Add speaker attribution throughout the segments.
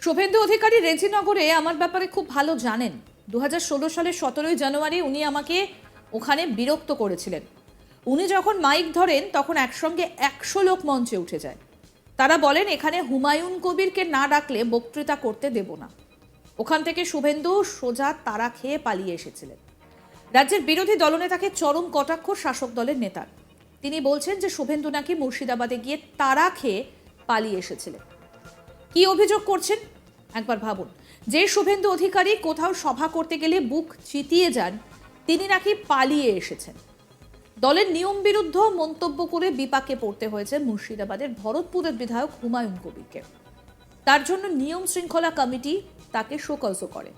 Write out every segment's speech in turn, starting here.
Speaker 1: শুভেন্দু অধিকারী রেজিনগরে আমার ব্যাপারে খুব ভালো জানেন। 2016 সালের 17 জানুয়ারি উনি আমাকে ওখানে বিরক্ত করেছিলেন। উনি যখন মাইক ধরেন তখন একসঙ্গে 100 লোক মঞ্চে উঠে যায়। তারা বলেন এখানে হুমায়ুন কবিরকে না ডাকলে বক্তৃতা করতে দেব না। ওখান থেকে শুভেন্দু সোজা তারা খেয়ে পালিয়ে এসেছিলেন। রাজ্যের বিরোধী দলনেতাকে চরম কটাক্ষ শাসক দলের নেতার। তিনি বলছেন যে শুভেন্দু নাকি মুর্শিদাবাদে গিয়ে তারা খেয়ে পালিয়ে এসেছিলেন। কি অভিযোগ করছেন একবার ভাবুন। যে শুভেন্দু অধিকারী কোথাও সভা করতে গেলে বুক চিতিয়ে যান, তিনি নাকি পালিয়ে এসেছেন। দলের নিয়ম বিরুদ্ধ মন্তব্য করে বিপাকে পড়তে হয়েছে মুর্শিদাবাদের ভরতপুরের বিধায়ক হুমায়ুন কবিরকে। তার জন্য নিয়ম শৃঙ্খলা কমিটি তাকে শোকজও করে।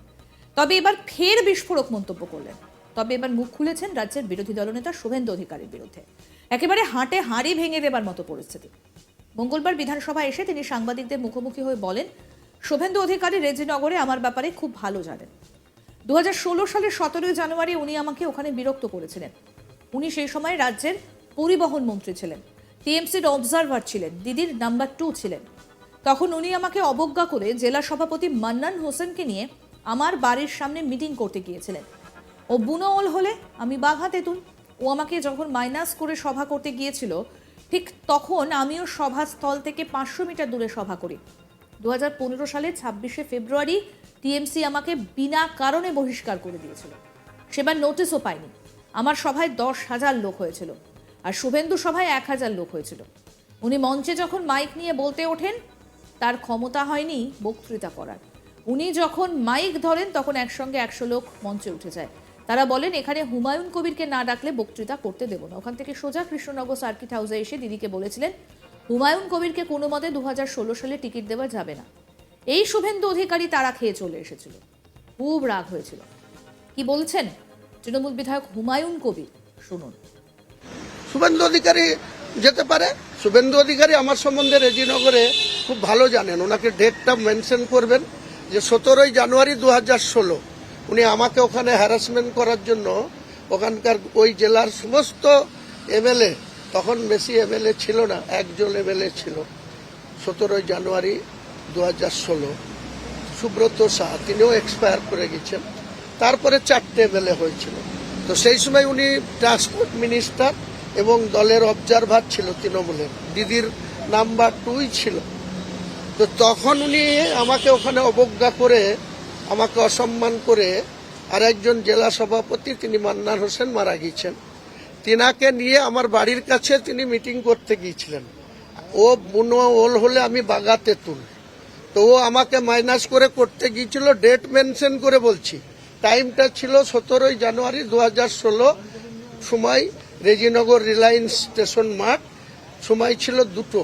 Speaker 1: তবে এবার ফের বিস্ফোরক মন্তব্য করলেন। তবে এবার মুখ খুলেছেন রাজ্যের বিরোধী দলনেতা শুভেন্দু অধিকারীর বিরুদ্ধে। একেবারে হাঁটে হাঁড়ি ভেঙে দেবার মতো পরিস্থিতি। মঙ্গলবার বিধানসভায় এসে তিনি সাংবাদিকদের মুখোমুখি হয়ে বলেন, শুভেন্দু অধিকারী রেজিনগরে আমার ব্যাপারে খুব ভালো জানেন। 2016 সালের 17 জানুয়ারি উনি আমাকে ওখানে বিরক্ত করেছিলেন। উনি সেই সময় রাজ্যের পরিবহন মন্ত্রী ছিলেন, টিএমসির অবজারভার ছিলেন, দিদির নাম্বার 2 ছিলেন। তখন উনি আমাকে অবজ্ঞা করে জেলা সভাপতি মান্নান হোসেনকে নিয়ে আমার বাড়ির সামনে মিটিং করতে গিয়েছিলেন। ও বুনোওল হলে আমি বাঘা তেঁতুল। ও আমাকে যখন মাইনাস করে সভা করতে গিয়েছিল, ঠিক তখন আমিও সভাস্থল থেকে 500 মিটার দূরে সভা করি। 2015 সালের 26শে ফেব্রুয়ারি টিএমসি আমাকে বিনা কারণে বহিষ্কার করে দিয়েছিল। সেবার নোটিশও পাইনি। আমার সভায় 10,000 লোক হয়েছিল, আর শুভেন্দু সভায় 1,000 লোক হয়েছিল। উনি মঞ্চে যখন মাইক নিয়ে বলতে ওঠেন, তার ক্ষমতা হয়নি বক্তৃতা করার। উনি যখন মাইক ধরেন তখন একসঙ্গে 100 লোক মঞ্চে উঠে যায়। তারা বলেন এখানে হুমায়ুন কবিরকে না ডাকলে বক্তৃতা করতে দেব না। ওখান থেকে সোজা কৃষ্ণনগর সার্কিট হাউসে এসে দিদিকে বলেছিলেন হুমায়ুন কবিরকে কোনো মতে 2016 সালে টিকিট দেওয়া যাবে না। এই শুভেন্দু অধিকারী তারা খেয়ে চলে এসেছিল। খুব রাগ হয়েছিল। কি বলছেন তৃণমূল বিধায়ক হুমায়ুন কবির, শুনুন।
Speaker 2: শুভেন্দু অধিকারী যেতে পারে। শুভেন্দু অধিকারী আমার সম্বন্ধে রেজিনগরে খুব ভালো জানেন। ওনাকে ডেটটা মেনশন করবেন যে 17 জানুয়ারি 2016 উনি আমাকে ওখানে হ্যারাসমেন্ট করার জন্য ওখানকার ওই জেলার সমস্ত এমএলএ, তখন বেশি এমএলএ ছিল না, একজন এমএলএ ছিল 17 জানুয়ারি 2016, সুব্রত শাহ, তিনিও এক্সপায়ার করে গেছেন। তারপরে 4টে এমএলএ হয়েছিল। তো সেই সময় উনি ট্রান্সপোর্ট মিনিস্টার এবং দলের অবজারভার ছিল তৃণমূলের, দিদির নাম্বার 2 ছিল। তো তখন উনি আমাকে ওখানে অবজ্ঞা করে, আমাকে অসম্মান করে, আর একজন জেলা সভাপতি তিনি মান্নান হোসেন মারা গিয়েছেন, তিনাকে নিয়ে আমার বাড়ির কাছে তিনি মিটিং করতে গিয়েছিলেন। ও বুনোওল হলে আমি বাঘা তেঁতুল। তো ও আমাকে মাইনাস করে করতে গিয়েছিল। ডেট মেনশন করে বলছি, টাইমটা ছিল 17 জানুয়ারি 2016, সময় রেজিনগর রিলায়েন্স স্টেশন মাঠ, সময় ছিল 2টো।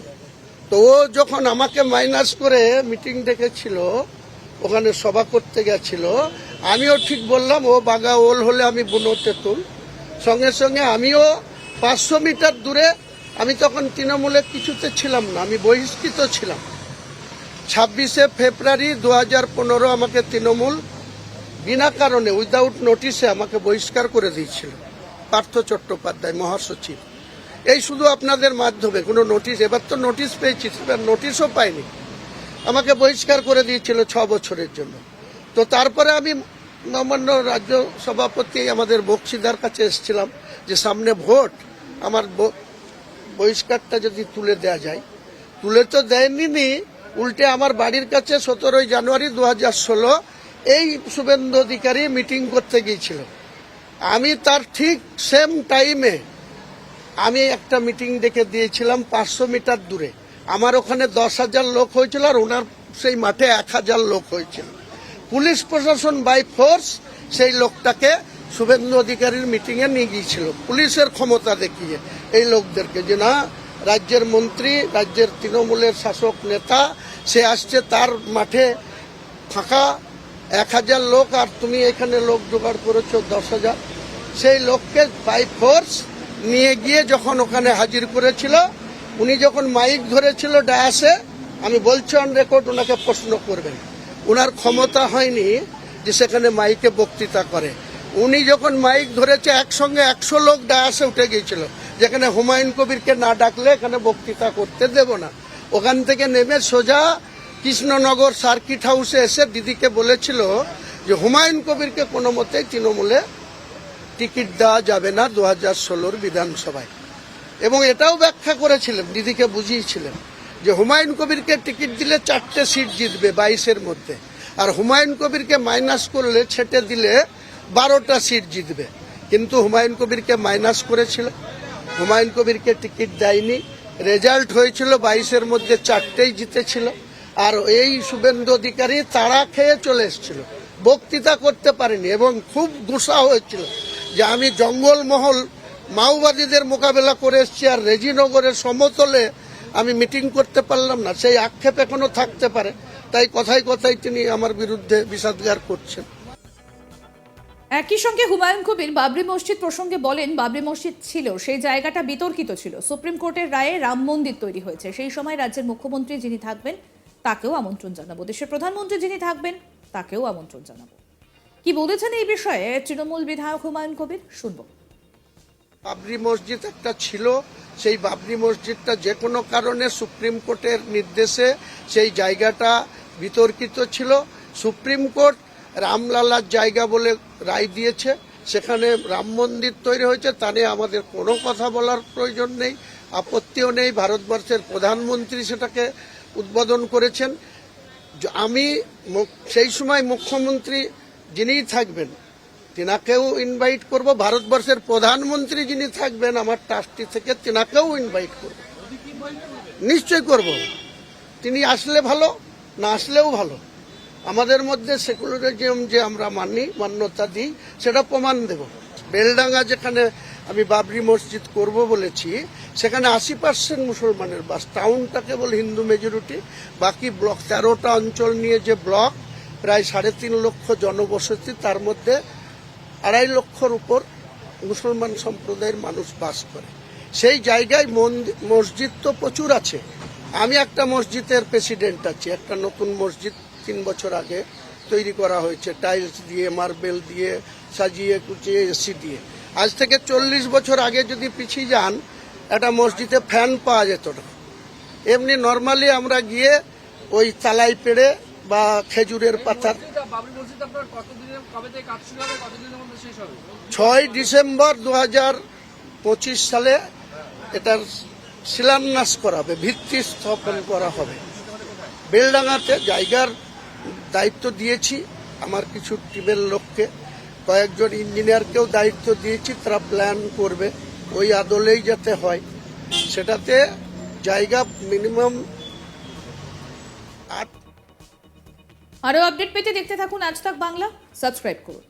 Speaker 2: তো ও যখন আমাকে মাইনাস করে মিটিং ডেকেছিল, ওখানে সভা করতে গেছিল, আমিও ঠিক বললাম ও বাঘা ওল হলে আমি বুনো তেঁতুল। সঙ্গে সঙ্গে আমিও 500 মিটার দূরে, আমি তখন তৃণমূলের কিছুতে ছিলাম না, আমি বহিষ্কৃত ছিলাম। 26শে ফেব্রুয়ারি 2015 আমাকে তৃণমূল বিনা কারণে উইদাউট নোটিশে আমাকে বহিষ্কার করে দিয়েছিল পার্থ চট্টোপাধ্যায় মহাসচিব। এই শুধু আপনাদের মাধ্যমে কোনো নোটিশ, এবার তো নোটিশ পেয়েছি, এবার নোটিশও পাইনি, আমাকে বহিষ্কার করে দিয়েছিল 6 বছরের জন্য। তো তারপরে আমি নবান্ন রাজ্য সভাপতি আমাদের বক্সিদার কাছে এসেছিলাম যে সামনে ভোট, আমার বহিষ্কারটা যদি তুলে দেয়া যায়। তুলে তো দেয়নি, উল্টে আমার বাড়ির কাছে 17 জানুয়ারি 2016 এই শুভেন্দু অধিকারী মিটিং করতে গিয়েছিল। আমি তার ঠিক সেম টাইমে আমি একটা মিটিং ডেকে দিয়েছিলাম 500 মিটার দূরে। আমার ওখানে 10,000 লোক হয়েছিল, আর ওনার সেই মাঠে 1,000 লোক হয়েছিল। পুলিশ প্রশাসন বাই ফোর্স সেই লোকটাকে শুভেন্দু অধিকারীর মিটিংয়ে নিয়ে গিয়েছিল, পুলিশের ক্ষমতা দেখিয়ে এই লোকদেরকে, যে না রাজ্যের মন্ত্রী, রাজ্যের তৃণমূলের শাসক নেতা, সে আসছে, তার মাঠে ফাঁকা 1,000 লোক, আর তুমি এখানে লোক জোগাড় করেছো 10,000। সেই লোককে বাই ফোর্স নিয়ে গিয়ে যখন ওখানে হাজির করেছিল, উনি যখন মাইক ধরেছিল ডায়াসে, আমি বলছি অন রেকর্ড, ওনাকে প্রশ্ন করবেন, ওনার ক্ষমতা হয়নি যে সেখানে মাইকে বক্তৃতা করে। উনি যখন মাইক ধরেছে, একসঙ্গে 100 লোক ডায়াসে উঠে গিয়েছিল, যেখানে হুমায়ুন কবিরকে না ডাকলে এখানে বক্তৃতা করতে দেব না। ওখান থেকে নেমে সোজা কৃষ্ণনগর সার্কিট হাউসে এসে দিদিকে বলেছিল যে হুমায়ুন কবিরকে কোনো মতেই তৃণমূলে টিকিট দেওয়া যাবে না 2016 বিধানসভায়, এবং এটাও ব্যাখ্যা করেছিলেন, দিদিকে বুঝিয়েছিলেন যে হুমায়ুন কবিরকে টিকিট দিলে 4টে সিট জিতবে 22-এর মধ্যে, আর হুমায়ুন কবিরকে মাইনাস করলে ছেটে দিলে 12টা সিট জিতবে। কিন্তু হুমায়ুন কবিরকে মাইনাস করেছিল, হুমায়ুন কবিরকে টিকিট দেয়নি, রেজাল্ট হয়েছিল 22-এর মধ্যে 4টেই জিতেছিল। আর এই শুভেন্দু অধিকারী তাড়া খেয়ে চলে এসেছিল, বক্তৃতা করতে পারেনি, এবং খুব গুসা হয়েছিল যে আমি জঙ্গলমহল মাওবাদীদের মোকাবেলা করে এসেছি আর রেজিনগরের সমতলে আমি মিটিং করতে পারলাম না। সেই আক্ষেপ এখনো থাকতে পারে, তাই কথায় কথায় তিনি আমার বিরুদ্ধে বিষাদগার করছেন।
Speaker 1: একই সঙ্গে হুমায়ুন কবির বাবরি মসজিদ প্রসঙ্গে বলেন, বাবরি মসজিদ ছিল, সেই জায়গাটা বিতর্কিত ছিল, সুপ্রিম কোর্টের রায়ে রাম মন্দির তৈরি হয়েছে, সেই সময় রাজ্যের মুখ্যমন্ত্রী যিনি থাকবেন তাকেও আমন্ত্রণ জানাবো, দেশের প্রধানমন্ত্রী যিনি থাকবেন তাকেও আমন্ত্রণ জানাবো। কি বলেছেন এই বিষয়ে তৃণমূল বিধায়ক হুমায়ুন কবির, শুনবো।
Speaker 2: বাবরি মসজিদ একটা ছিল, সেই বাবরি মসজিদটা যে কোনো কারণে সুপ্রিম কোর্টের নির্দেশে সেই জায়গাটা বিতর্কিত ছিল। সুপ্রিম কোর্ট রামলালার জায়গা বলে রায় দিয়েছে, সেখানে রাম মন্দির তৈরি হয়েছে, তা নিয়ে আমাদের কোনো কথা বলার প্রয়োজন নেই, আপত্তিও নেই। ভারতবর্ষের প্রধানমন্ত্রী সেটাকে উদ্বোধন করেছেন। আমি সেই সময় মুখ্যমন্ত্রী যিনিই থাকবেন তিনাকেও ইনভাইট করব, ভারতবর্ষের প্রধানমন্ত্রী যিনি থাকবেন আমার ট্রাস্টি থেকে তিনাকেও ইনভাইট করব, নিশ্চয় করব। তিনি আসলে ভালো, না আসলেও ভালো। আমাদের মধ্যে সেকুলারিজম যে আমরা মানি, মান্যতা দিই, সেটা প্রমাণ দেব। বেলডাঙ্গা যেখানে আমি বাবরি মসজিদ করব বলেছি, সেখানে 80% মুসলমানের বাস, টাউনটা কেবল হিন্দু মেজরিটি, বাকি ব্লক 13টা অঞ্চল নিয়ে যে ব্লক, প্রায় 3.5 লক্ষ জনবসতি, তার মধ্যে 2.5 লক্ষর উপর মুসলমান সম্প্রদায়ের মানুষ বাস করে। সেই জায়গায় মসজিদ তো প্রচুর আছে। আমি একটা মসজিদের প্রেসিডেন্ট আছি, একটা নতুন মসজিদ 3 বছর আগে তৈরি করা হয়েছে, টাইলস দিয়ে, মার্বেল দিয়ে, সাজিয়ে কুচিয়ে, এসি দিয়ে। আজ থেকে 40 বছর আগে যদি পিছিয়ে যান, একটা মসজিদে ফ্যান পাওয়া যেত না। এমনি নর্মালি আমরা গিয়ে ওই তালাই পেড়ে বা খেজুরের পাতার 6 ডিসেম্বর 2025 সালে এটার শিলান্যাস করা হবে, ভিত্তি স্থাপন করা হবে। বেলডাঙ্গাতে জায়গার দায়িত্ব দিয়েছি আমার কিছু টিমের লোককে, কয়েকজন ইঞ্জিনিয়ারকেও দায়িত্ব দিয়েছি, তারা প্ল্যান করবে ওই আদলেই যাতে হয়। সেটাতে জায়গা মিনিমাম 8।
Speaker 1: আরো আপডেট পেতে দেখতে থাকুন আজ তাক বাংলা, সাবস্ক্রাইব করুন।